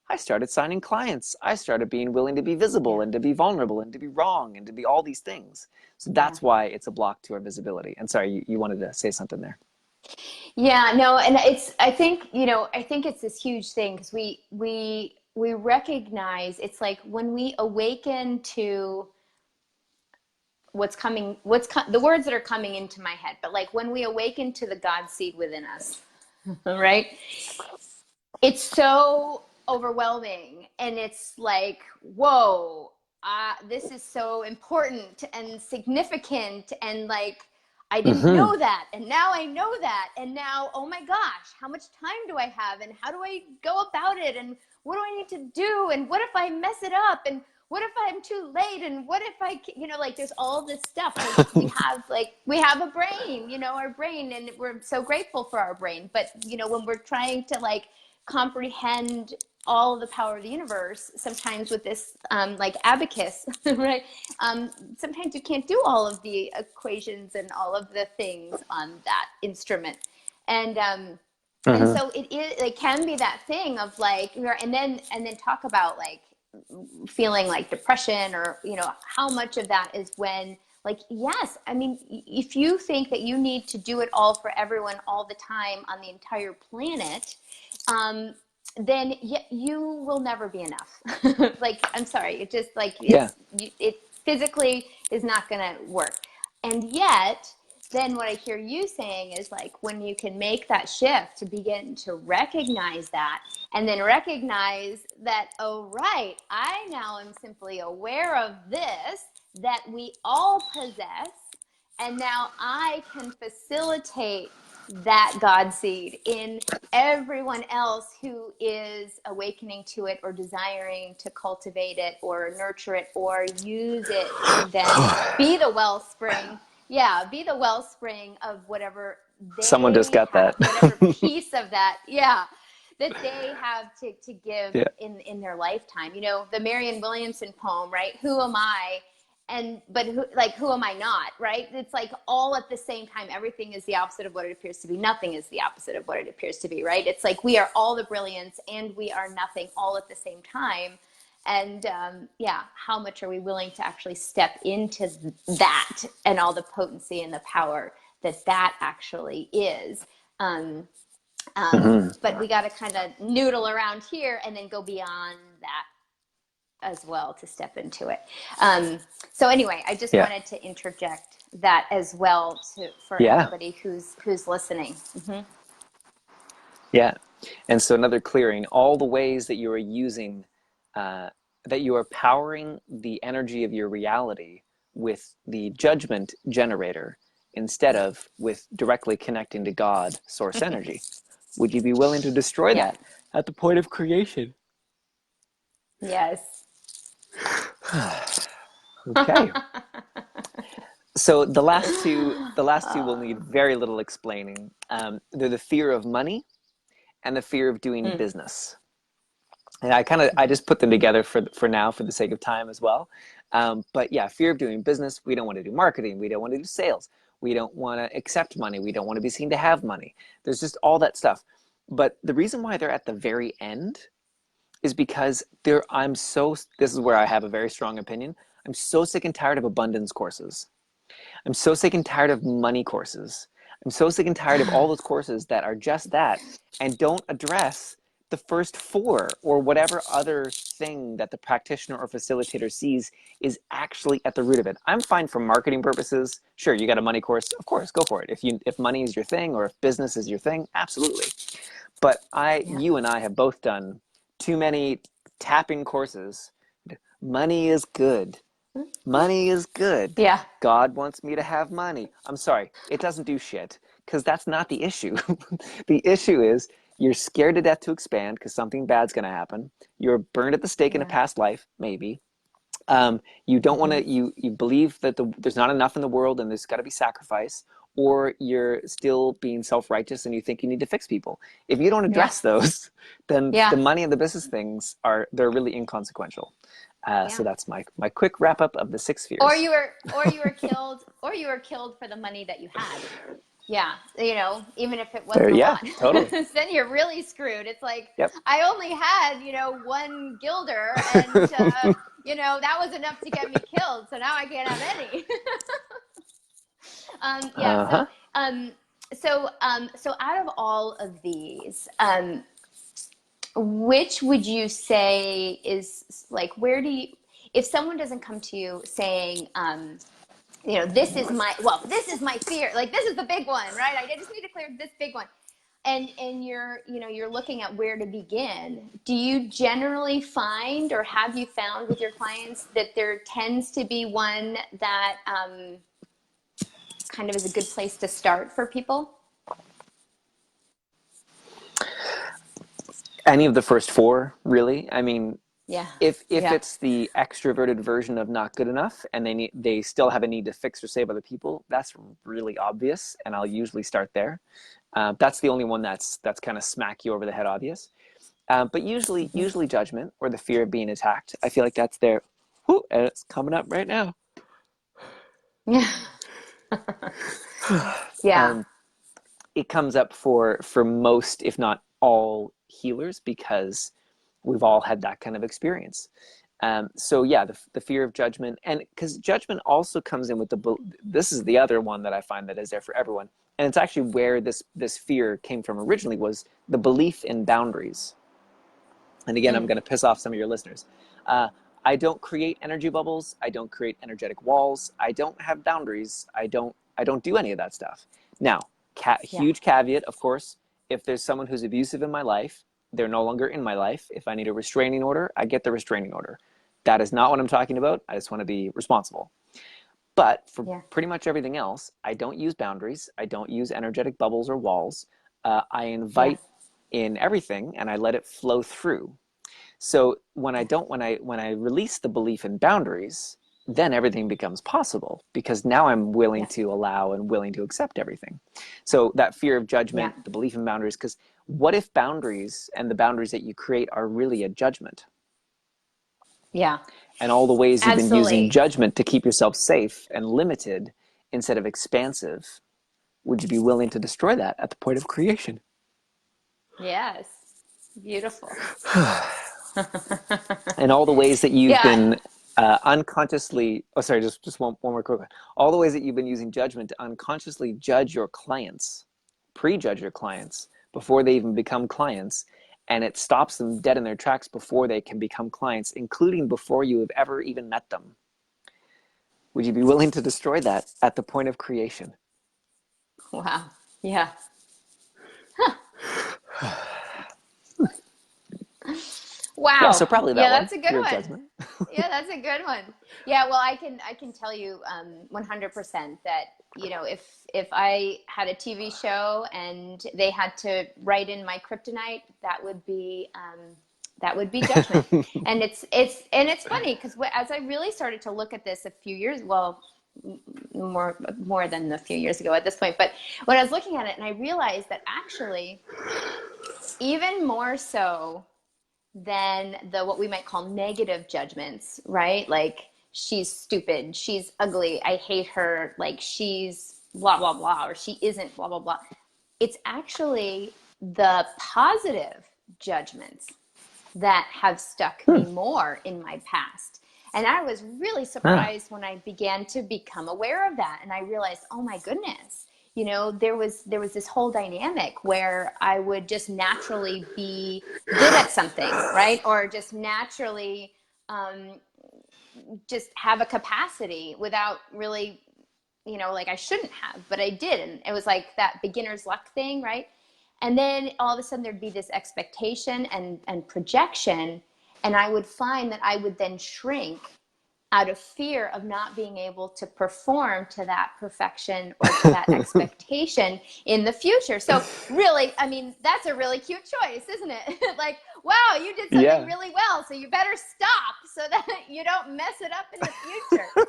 I started signing clients. I started being willing to be visible Yeah. and to be vulnerable and to be wrong and to be all these things. So Yeah. that's why it's a block to our visibility. And sorry, you wanted to say something there. Yeah, no, and I think, I think it's this huge thing because we recognize it's like when we awaken to the words that are coming into my head, but like when we awaken to the God seed within us, right? It's so overwhelming and it's like, whoa, this is so important and significant and like I didn't Mm-hmm. know that and now I know that and now oh my gosh, how much time do I have and how do I go about it and what do I need to do and what if I mess it up and what if I'm too late and what if like there's all this stuff we have a brain, our brain, and we're so grateful for our brain, but when we're trying to like comprehend all of the power of the universe, sometimes with this like abacus, right? Sometimes you can't do all of the equations and all of the things on that instrument. And Mm-hmm. so it can be that thing of like, and then talk about like feeling like depression or, how much of that is when like, yes, I mean, if you think that you need to do it all for everyone all the time on the entire planet, then you will never be enough. Like, I'm sorry, it just like Yeah. it physically is not going to work. And yet, then what I hear you saying is like when you can make that shift to begin to recognize that and then recognize that, oh, right, I now am simply aware of this that we all possess. And now I can facilitate that God seed in everyone else who is awakening to it or desiring to cultivate it or nurture it or use it to then be the wellspring. Yeah, be the wellspring of whatever Someone just they got that. have, whatever piece of that, yeah, that they have to give Yeah. in their lifetime. The Marianne Williamson poem, right? Who am I? But who am I not, right? It's like all at the same time, everything is the opposite of what it appears to be. Nothing is the opposite of what it appears to be, right? It's like we are all the brilliance and we are nothing all at the same time. And yeah, how much are we willing to actually step into that and all the potency and the power that actually is? Mm-hmm. But we got to kind of noodle around here and then go beyond that as well to step into it. So anyway, I just Yeah. wanted to interject that as well for Yeah. anybody who's listening. Mm-hmm. Yeah. And so another clearing, all the ways that you are using, that you are powering the energy of your reality with the judgment generator instead of with directly connecting to God, source energy. Would you be willing to destroy Yeah. that at the point of creation? Yes. Okay. So the last two will need very little explaining. They're the fear of money and the fear of doing Mm. business. And I just put them together for now for the sake of time as well. But yeah, fear of doing business. We don't want to do marketing. We don't want to do sales. We don't want to accept money. We don't want to be seen to have money. There's just all that stuff. But the reason why they're at the very end is because this is where I have a very strong opinion. I'm so sick and tired of abundance courses. I'm so sick and tired of money courses. I'm so sick and tired of all those courses that are just that and don't address the first four or whatever other thing that the practitioner or facilitator sees is actually at the root of it. I'm fine for marketing purposes. Sure, you got a money course, of course, go for it. If money is your thing or if business is your thing, absolutely. But Yeah. you and I have both done too many tapping courses. Money is good. Money is good. Yeah. God wants me to have money. I'm sorry, it doesn't do shit, because that's not the issue. The issue is you're scared to death to expand because something bad's going to happen. You're burned at the stake in a Yeah. past life, maybe. You don't want Hmm. to, you believe that there's not enough in the world and there's got to be sacrifice, or you're still being self-righteous and you think you need to fix people. If you don't Yeah. address those, then the Yeah. money and the business things they're really inconsequential. So Yeah. that's my quick wrap up of the six Or fears. you were, or you were killed, or you were killed for the money that you had. Yeah, even if it There, wasn't a yeah, lot, totally. then you're really screwed. It's like, Yep. I only had, one guilder, and that was enough to get me killed. So now I can't have any. Yeah. So, Uh-huh. so out of all of these, which would you say is like, where do you, if someone doesn't come to you saying, this is my fear, like this is the big one, right? I just need to clear this big one. And you're looking at where to begin. Do you generally find, or have you found with your clients, that there tends to be one that kind of is a good place to start for people? Any of the first four, really. I mean, Yeah. if Yeah. it's the extroverted version of not good enough and they still have a need to fix or save other people, that's really obvious, and I'll usually start there. That's the only one that's kind of smack you over the head obvious. But usually judgment or the fear of being attacked. I feel like that's there. Whoo, and it's coming up right now. Yeah. Yeah. Um, it comes up for most, if not all, healers, because we've all had that kind of experience. So yeah, the fear of judgment, and because judgment also comes in with this is the other one that I find that is there for everyone, and it's actually where this fear came from originally, was the belief in boundaries. And again, I'm Mm. going to piss off some of your listeners. Uh, I don't create energy bubbles. I don't create energetic walls. I don't have boundaries. I don't do any of that stuff. Now, Yeah. huge caveat, of course, if there's someone who's abusive in my life, they're no longer in my life. If I need a restraining order, I get the restraining order. That is not what I'm talking about. I just want to be responsible. But for Yeah. pretty much everything else, I don't use boundaries. I don't use energetic bubbles or walls. I Yeah. invite in everything and I let it flow through. So Yeah. when I release the belief in boundaries, then everything becomes possible, because now I'm willing Yeah. to allow and willing to accept everything. So that fear of Yeah. judgment, the belief in boundaries, because what if boundaries and the boundaries that you create are really a judgment? Yeah. And all the ways you've been using Absolutely. judgment to keep yourself safe and limited instead of expansive, would you be willing to destroy that at the point of creation? Yes. Beautiful. And all the ways that you've Yeah. been unconsciously, oh sorry, just one more quick one. All the ways that you've been using judgment to unconsciously judge your clients, prejudge your clients before they even become clients, and it stops them dead in their tracks before they can become clients, including before you have ever even met them. Would you be willing to destroy that at the point of creation? Wow. Yeah. Yeah, Wow. so probably Yeah, that one, that's a good fear of one. judgment. Yeah, that's a good one. Yeah, well, I can tell you 100% that, if I had a TV show and they had to write in my kryptonite, that would be judgment. And it's funny because as I really started to look at this a few years, well, more than a few years ago at this point, but when I was looking at it, and I realized that actually, even more so than the what we might call negative judgments, right? Like, she's stupid, she's ugly, I hate her, like, she's blah blah blah, or she isn't blah blah blah. It's actually the positive judgments that have stuck me more in my past. And I was really Ah, surprised when I began to become aware of that. And I realized, oh my goodness, there was this whole dynamic where I would just naturally be good at something, right? Or just naturally just have a capacity without really, like, I shouldn't have, but I did. And it was like that beginner's luck thing, right? And then all of a sudden there'd be this expectation and projection. And I would find that I would then shrink out of fear of not being able to perform to that perfection or to that expectation in the future. So really, I mean, that's a really cute choice, isn't it? Like, wow, you did something Yeah. really well, so you better stop so that you don't mess it up in the future.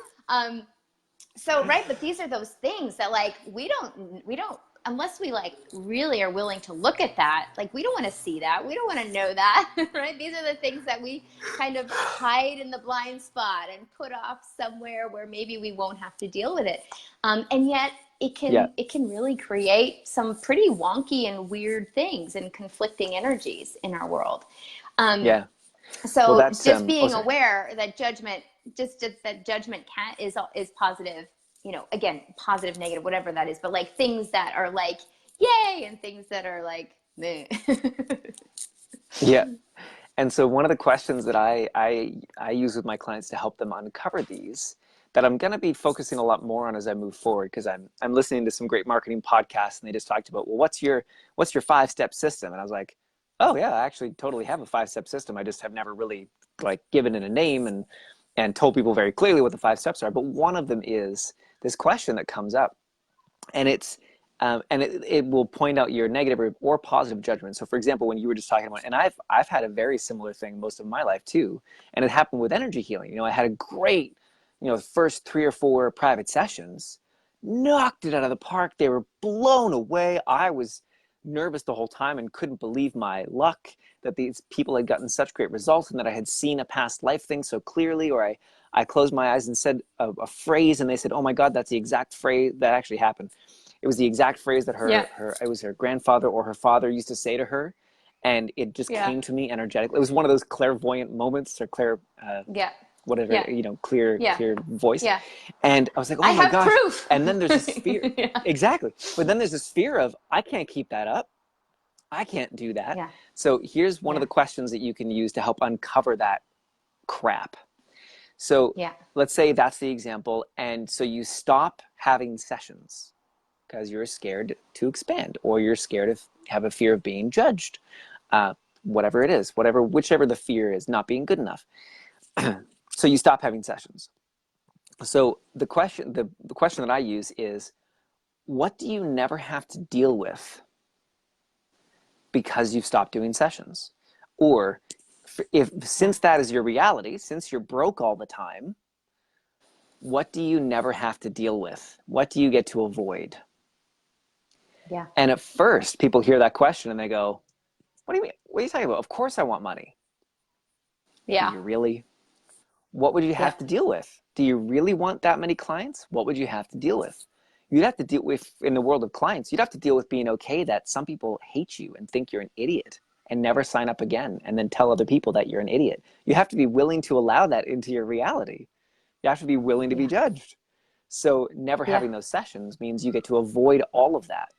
So, right, but these are those things that like we don't unless we like really are willing to look at that, like we don't want to see that, we don't want to know that. Right, these are the things that we kind of hide in the blind spot and put off somewhere where maybe we won't have to deal with it. And yet Yeah. it can really create some pretty wonky and weird things and conflicting energies in our world. Yeah. Well, So that's just oh, being sorry. aware that judgment, just that judgment is positive, you know, again, positive, negative, whatever that is, but like things that are like, yay, and things that are like, meh. Yeah. And so one of the questions that I use with my clients to help them uncover these, that I'm going to be focusing a lot more on as I move forward, because I'm listening to some great marketing podcasts and they just talked about, well, what's your 5-step system? And I was like, oh yeah, I actually totally have a 5-step system. I just have never really like given it a name and told people very clearly what the 5 steps are. But one of them is this question that comes up, and it will point out your negative or positive judgment. So for example, when you were just talking about, and I've had a very similar thing most of my life too, and it happened with energy healing. You know, I had a great, you know, first 3 or 4 private sessions, knocked it out of the park. They were blown away. I was nervous the whole time and couldn't believe my luck that these people had gotten such great results and that I had seen a past life thing so clearly, or I closed my eyes and said a phrase and they said, oh my God, that's the exact phrase that actually happened. It was the exact phrase that Yeah, it was her grandfather or her father used to say to her. And it just yeah, came to me energetically. It was one of those clairvoyant moments, or yeah, whatever, yeah, you know, clear, yeah, clear voice. yeah. And I was like, I oh my have gosh. proof. And then there's this fear. Yeah, Exactly. But then there's this fear of, I can't keep that up. I can't do that. yeah, So here's one of yeah, the questions that you can use to help uncover that crap. So yeah, let's say that's the example. And so you stop having sessions because you're scared to expand, or you're scared of, have a fear of being judged, whatever it is, whichever the fear is, not being good enough. So you stop having sessions. So the question that I use is, what do you never have to deal with because you've stopped doing sessions? Or if yeah, since that is your reality, since you're broke all the time, what do you never have to deal with? What do you get to avoid? yeah, And at first, people hear that question and they go, what do you mean? What are you talking about? Of course I want money. Do yeah, you really? What would you yeah, have to deal with? Do you really want that many clients? What would you have to deal with? You'd have to deal with, in the world of clients, you'd have to deal with being okay that some people hate you and think you're an idiot and never sign up again and then tell other people that you're an idiot. You have to be willing to allow that into your reality. You have to be willing to be yeah, judged. So never yeah, having those sessions means you get to avoid all of that.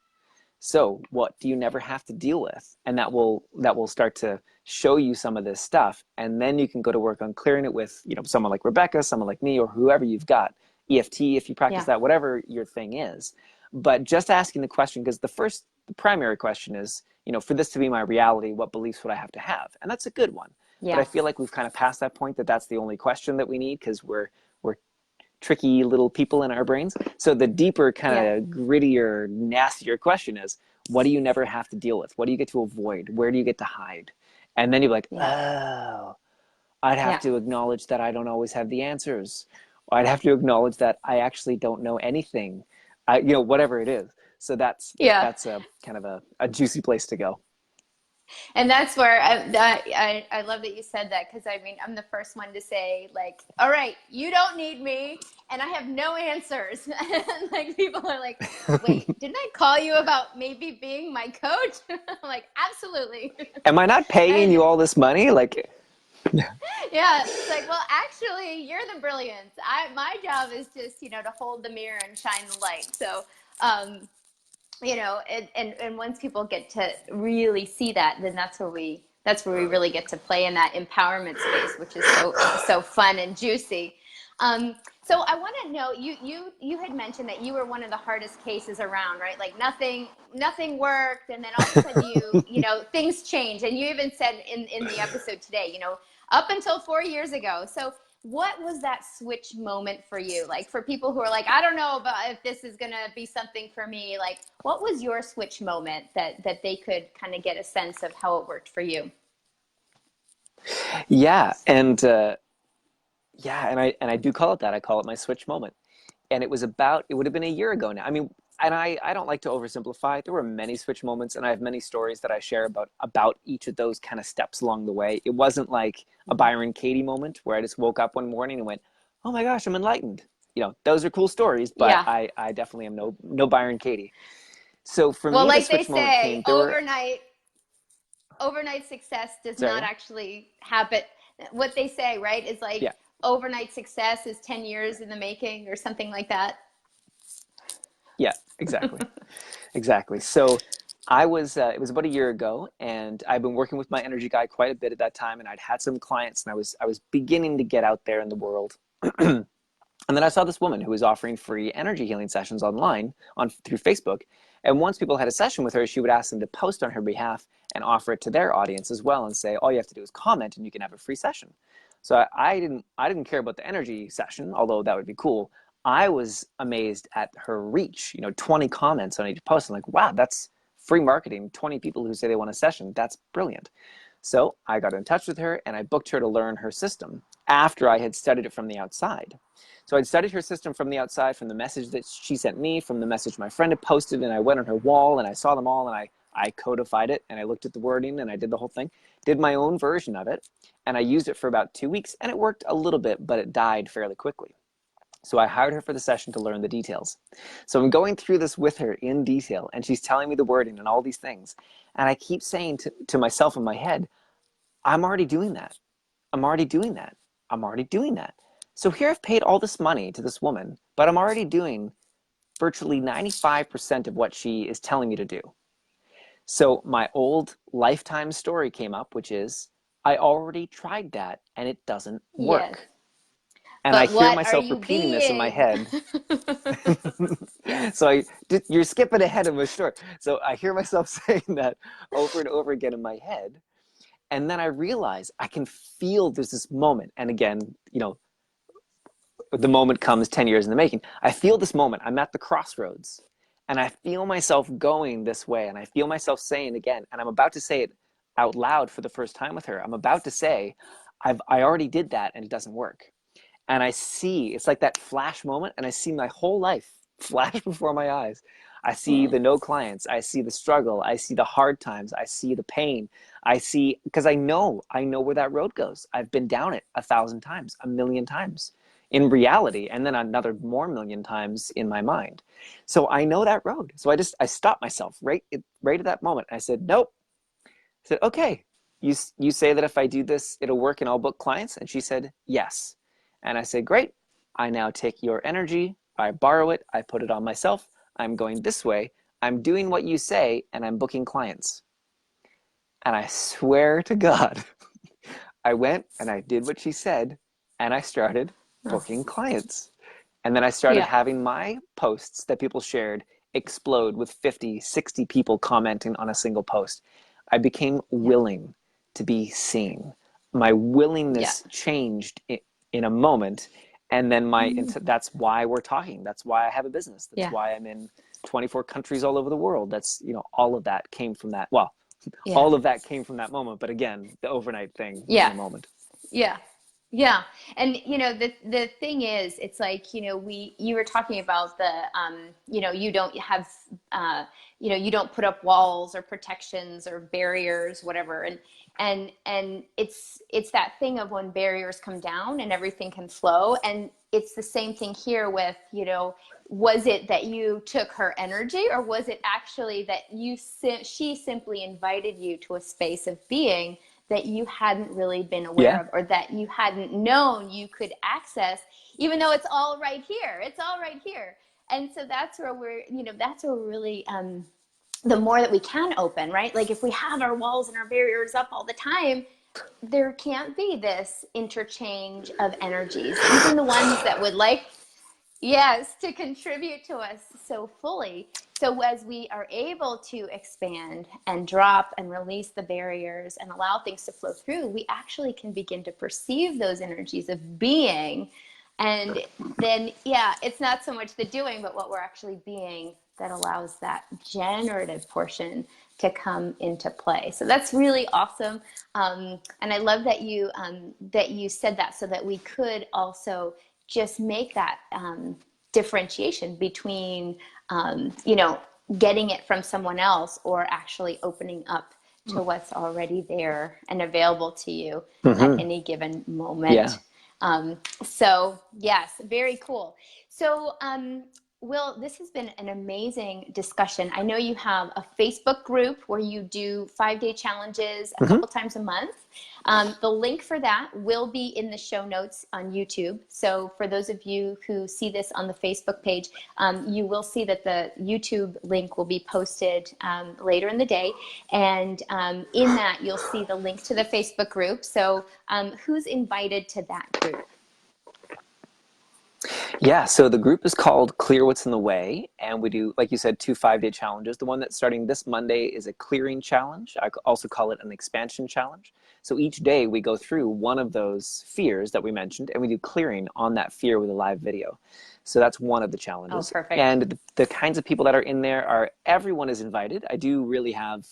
So what do you never have to deal with? And that will start to show you some of this stuff. And then you can go to work on clearing it with, you know, someone like Rebecca, someone like me, or whoever you've got. EFT, if you practice yeah, that, whatever your thing is. But just asking the question, because the primary question is, you know, for this to be my reality, what beliefs would I have to have? And that's a good one. But I yeah, feel like we've kind of passed that point, that that's the only question that we need, because we're tricky little people in our brains. So the deeper, kind yeah, of grittier, nastier question is, what do you never have to deal with? What do you get to avoid? Where do you get to hide? And then you're like, yeah, oh, I'd have yeah, to acknowledge that I don't always have the answers. I'd have to acknowledge that I actually don't know anything. You know, whatever it is. So yeah. that's a kind of a juicy place to go. And that's where I love that you said that, because I mean, I'm the first one to say, like, all right, you don't need me and I have no answers. And like people are like, wait, didn't I call you about maybe being my coach? I'm like, absolutely. Am I not paying And you all this money? Like, yeah, yeah, it's like, well, actually, you're the brilliance. My job is just, you know, to hold the mirror and shine the light. So, um, you know, and once people get to really see that, then that's where we really get to play in that empowerment space, which is so fun and juicy. So I want to know, you had mentioned that you were one of the hardest cases around, right? Like nothing worked, and then all of a sudden things change, and you even said in the episode today, up until 4 years ago. So what was that switch moment for you? Like for people who are like, I don't know about if this is going to be something for me. Like, what was your switch moment that they could kind of get a sense of how it worked for you? Yeah, and I do call it that. I call it my switch moment. And it would have been a year ago now. I mean, and I don't like to oversimplify. There were many switch moments, and I have many stories that I share about each of those kind of steps along the way. It wasn't like a Byron Katie moment where I just woke up one morning and went, "Oh my gosh, I'm enlightened." Those are cool stories, but Yeah. I definitely am no Byron Katie. So for Well, me, the like they switch moment say, came. There were overnight success does not sorry, actually happen. What they say, right, is like yeah, overnight success is 10 years in the making or something like that. yeah, exactly. Exactly. So it was about a year ago, and I've been working with my energy guy quite a bit at that time, and I'd had some clients, and I was beginning to get out there in the world. And then I saw this woman who was offering free energy healing sessions online through Facebook. And once people had a session with her, she would ask them to post on her behalf and offer it to their audience as well, and say, all you have to do is comment and you can have a free session. So I didn't care about the energy session, although that would be cool. I was amazed at her reach. 20 comments on each post. I'm like, wow, that's free marketing. 20 people who say they want a session. That's brilliant. So I got in touch with her and I booked her to learn her system after I had studied it from the outside. So I'd studied her system from the outside, from the message that she sent me, from the message my friend had posted, and I went on her wall and I saw them all, and I codified it, and I looked at the wording, and I did the whole thing, did my own version of it, and I used it for about 2 weeks, and it worked a little bit, but it died fairly quickly. So I hired her for the session to learn the details. So I'm going through this with her in detail, and she's telling me the wording and all these things. And I keep saying to myself in my head, I'm already doing that. I'm already doing that. I'm already doing that. So here I've paid all this money to this woman, but I'm already doing virtually 95% of what she is telling me to do. So my old lifetime story came up, which is I already tried that and it doesn't Yes. work. And I But hear what are myself you repeating this in my being? head. Yes. So you're skipping ahead of my story. So I hear myself saying that over and over again in my head. And then I realize I can feel there's this moment. And again, the moment comes 10 years in the making. I feel this moment. I'm at the crossroads and I feel myself going this way. And I feel myself saying again, and I'm about to say it out loud for the first time with her. I'm about to say, I already did that and it doesn't work. And I see, it's like that flash moment, and I see my whole life flash before my eyes. I see Mm. the no clients, I see the struggle, I see the hard times, I see the pain, I see, because I know where that road goes. I've been down it 1,000 times, a million times in reality, and then another more million times in my mind. So I know that road. So I stopped myself right at that moment. I said, nope. I said, okay, you say that if I do this, it'll work and I'll book clients? And she said, yes. And I said, great. I now take your energy, I borrow it, I put it on myself. I'm going this way. I'm doing what you say, and I'm booking clients. And I swear to God, I went and I did what she said, and I started Oh, booking clients. And then I started yeah. having my posts that people shared explode with 50, 60 people commenting on a single post. I became Yeah. willing to be seen. My Yeah. willingness changed in a moment. And then Mm. that's why we're talking. That's why I have a business. That's Yeah. why I'm in 24 countries all over the world. That's, all of that came from that. Well, Yeah. all of that came from that moment. But again, the overnight thing in Yeah. a moment. Yeah. Yeah. And the thing is, it's like, you were talking about you don't have you don't put up walls or protections or barriers, whatever. And it's that thing of when barriers come down and everything can flow. And it's the same thing here with, was it that you took her energy, or was it actually that she simply invited you to a space of being that you hadn't really been aware Yeah. of, or that you hadn't known you could access, even though it's all right here. It's all right here. And so that's where that's where we're really, the more that we can open, right? Like if we have our walls and our barriers up all the time, there can't be this interchange of energies, even the ones that would like, yes, to contribute to us so fully. So as we are able to expand and drop and release the barriers and allow things to flow through, we actually can begin to perceive those energies of being. And then, yeah, it's not so much the doing, but what we're actually being that allows that generative portion to come into play. So that's really awesome. And I love that you said that, so that we could also just make that differentiation between, getting it from someone else or actually opening up to what's already there and available to you at Mm-hmm. any given Yeah. moment. So yes, very cool. So, Wil, this has been an amazing discussion. I know you have a Facebook group where you do 5-day challenges a Mm-hmm. couple times a month. The link for that will be in the show notes on YouTube. So for those of you who see this on the Facebook page, you will see that the YouTube link will be posted later in the day. And in that, you'll see the link to the Facebook group. So who's invited to that group? Yeah, so the group is called Clear What's in the Way, and we do, like you said, 2 5-day challenges. The one that's starting this Monday is a clearing challenge. I also call it an expansion challenge. So each day we go through one of those fears that we mentioned, and we do clearing on that fear with a live video. So that's one of the Oh, challenges. perfect. And the kinds of people that are in there are, everyone is invited. I do really have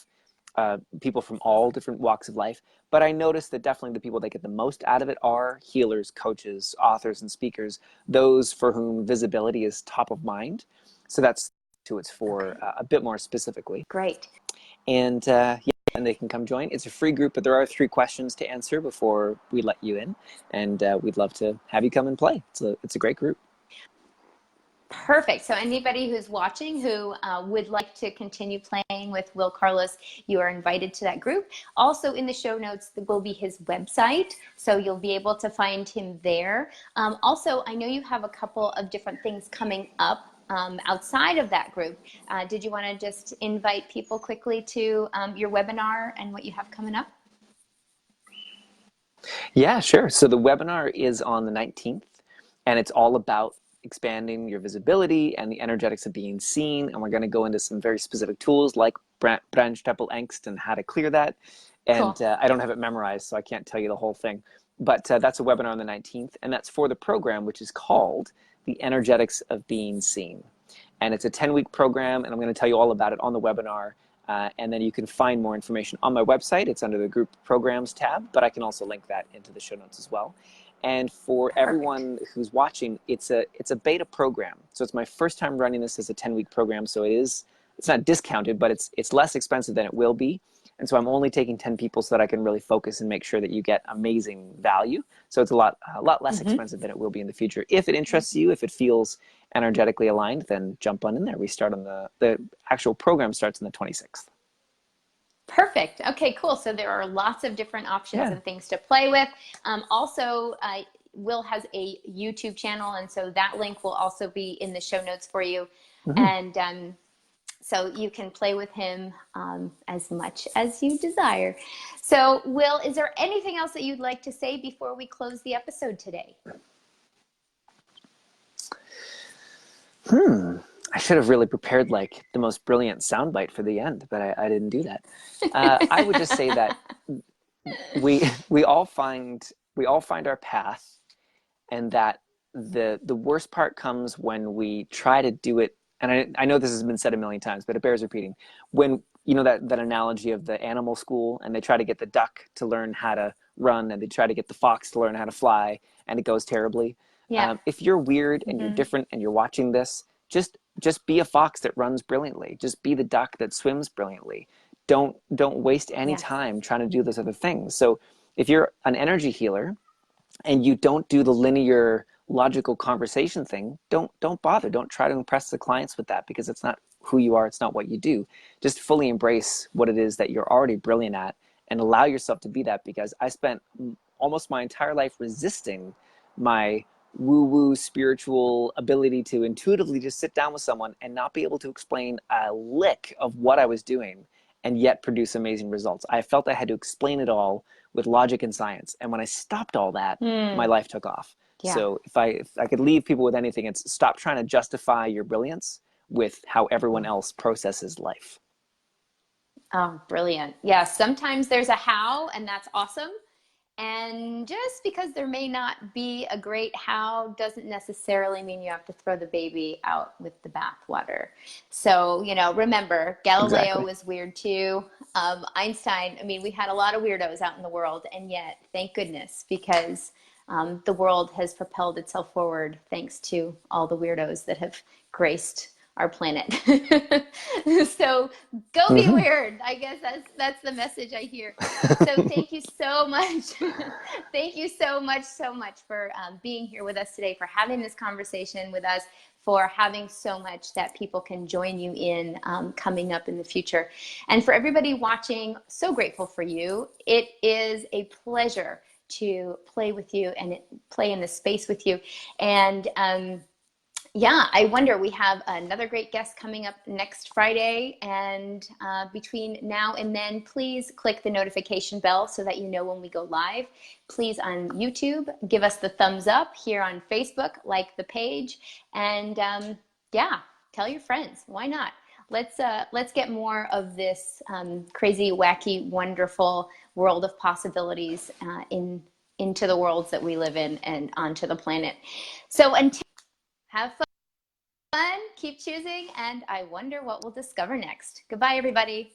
people from all different walks of life. But I noticed that definitely the people that get the most out of it are healers, coaches, authors, and speakers, those for whom visibility is top of mind. So that's who it's for a bit more specifically. Great. And yeah, and they can come join. It's a free group, but there are 3 questions to answer before we let you in. And we'd love to have you come and play. It's a great group. Perfect. So anybody who's watching who would like to continue playing with Wil Carlos, you are invited to that group. Also in the show notes will be his website, so you'll be able to find him there. Also, I know you have a couple of different things coming up outside of that group. Did you want to just invite people quickly to your webinar and what you have coming up? Yeah, sure. So the webinar is on the 19th, and it's all about expanding your visibility and the energetics of being seen. And we're going to go into some very specific tools like branch temple angst and how to clear that. Cool. And I don't have it memorized, so I can't tell you the whole thing. But that's a webinar on the 19th, and that's for the program, which is called The Energetics of Being Seen. And it's a 10-week program, and I'm going to tell you all about it on the webinar. And then you can find more information on my website. It's under the group programs tab, but I can also link that into the show notes as well. And for Perfect. everyone who's watching, it's a beta program. So it's my first time running this as a 10-week program. So it's not discounted, but it's less expensive than it will be. And so I'm only taking 10 people so that I can really focus and make sure that you get amazing value. So it's a lot less Mm-hmm. expensive than it will be in the future. If it interests you, if it feels energetically aligned, then jump on in there. We start on the actual program starts on the 26th. Perfect. Okay, cool. So there are lots of different options Yeah. and things to play with. Also, Wil has a YouTube channel, and so that link will also be in the show notes for you. Mm-hmm. And so you can play with him as much as you desire. So, Wil, is there anything else that you'd like to say before we close the episode today? I should have really prepared like the most brilliant soundbite for the end, but I didn't do that. I would just say that we all find our path, and that the worst part comes when we try to do it. And I know this has been said a million times, but it bears repeating. When you know that analogy of the animal school, and they try to get the duck to learn how to run, and they try to get the fox to learn how to fly, and it goes terribly. Yeah. If you're weird and you're Mm-hmm. different and you're watching this, just be a fox that runs brilliantly. Just be the duck that swims brilliantly. Don't waste any Yes. time trying to do those other things. So if you're an energy healer and you don't do the linear logical conversation thing, don't bother. Don't try to impress the clients with that, because it's not who you are, it's not what you do. Just fully embrace what it is that you're already brilliant at, and allow yourself to be that. Because I spent almost my entire life resisting my woo-woo spiritual ability to intuitively just sit down with someone and not be able to explain a lick of what I was doing, and yet produce amazing results. I felt I had to explain it all with logic and science. And when I stopped all that, my Mm, life took off. yeah. So if I could leave people with anything, it's stop trying to justify your brilliance with how everyone else processes life. Oh, brilliant. Yeah, sometimes there's a how, and that's awesome. And just because there may not be a great how doesn't necessarily mean you have to throw the baby out with the bathwater. So, remember, Galileo Exactly. was weird too. Einstein, I mean, we had a lot of weirdos out in the world, and yet, thank goodness, because the world has propelled itself forward thanks to all the weirdos that have graced our planet. So go be Hmm. weird. I guess that's the message I hear. So thank you so much. Thank you so much for being here with us today, for having this conversation with us, for having so much that people can join you in coming up in the future. And for everybody watching, so grateful for you. It is a pleasure to play with you and play in this space with you. And yeah, I wonder, we have another great guest coming up next Friday. And between now and then, please click the notification bell so that you know when we go live. Please, on YouTube, give us the thumbs up. Here on Facebook, like the page. And yeah, tell your friends. Why not? Let's get more of this crazy, wacky, wonderful world of possibilities into the worlds that we live in and onto the planet. So until, have fun, keep choosing, and I wonder what we'll discover next. Goodbye, everybody.